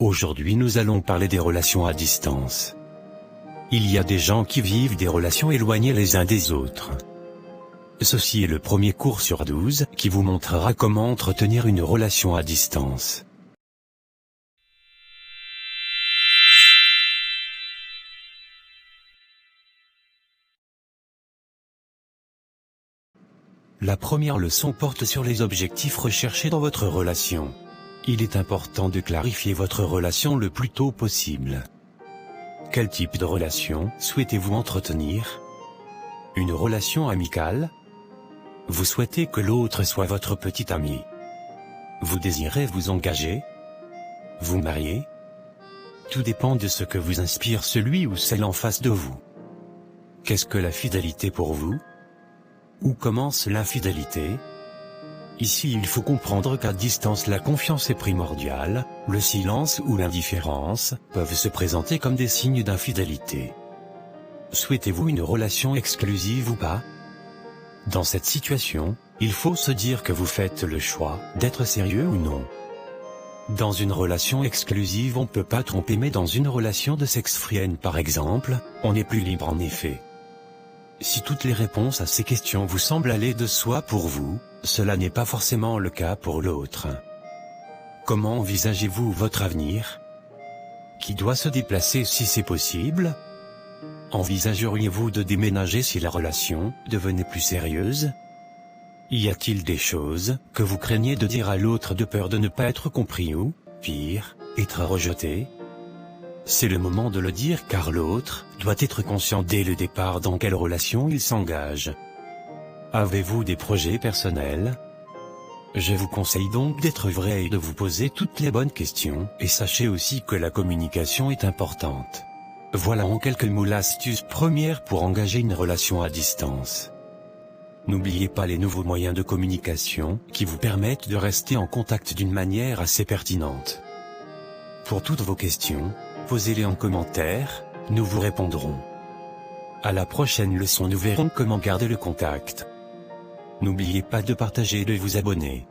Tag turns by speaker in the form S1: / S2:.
S1: Aujourd'hui nous allons parler des relations à distance. Il y a des gens qui vivent des relations éloignées les uns des autres. Ceci est le premier cours sur 12 qui vous montrera comment entretenir une relation à distance. La première leçon porte sur les objectifs recherchés dans votre relation. Il est important de clarifier votre relation le plus tôt possible. Quel type de relation souhaitez-vous entretenir? Une relation amicale? Vous souhaitez que l'autre soit votre petit ami? Vous désirez vous engager? Vous marier? Tout dépend de ce que vous inspire celui ou celle en face de vous. Qu'est-ce que la fidélité pour vous? Où commence l'infidélité? Ici il faut comprendre qu'à distance la confiance est primordiale, le silence ou l'indifférence peuvent se présenter comme des signes d'infidélité. Souhaitez-vous une relation exclusive ou pas? Dans cette situation, il faut se dire que vous faites le choix d'être sérieux ou non. Dans une relation exclusive on ne peut pas tromper, mais dans une relation de sexe friend par exemple, on est plus libre en effet. Si toutes les réponses à ces questions vous semblent aller de soi pour vous, cela n'est pas forcément le cas pour l'autre. Comment envisagez-vous votre avenir? Qui doit se déplacer si c'est possible? Envisageriez-vous de déménager si la relation devenait plus sérieuse? Y a-t-il des choses que vous craignez de dire à l'autre de peur de ne pas être compris ou, pire, être rejeté? C'est le moment de le dire car l'autre doit être conscient dès le départ dans quelle relation il s'engage. Avez-vous des projets personnels? Je vous conseille donc d'être vrai et de vous poser toutes les bonnes questions, et sachez aussi que la communication est importante. Voilà en quelques mots l'astuce première pour engager une relation à distance. N'oubliez pas les nouveaux moyens de communication qui vous permettent de rester en contact d'une manière assez pertinente. Pour toutes vos questions, posez-les en commentaire, nous vous répondrons. À la prochaine leçon nous verrons comment garder le contact. N'oubliez pas de partager et de vous abonner.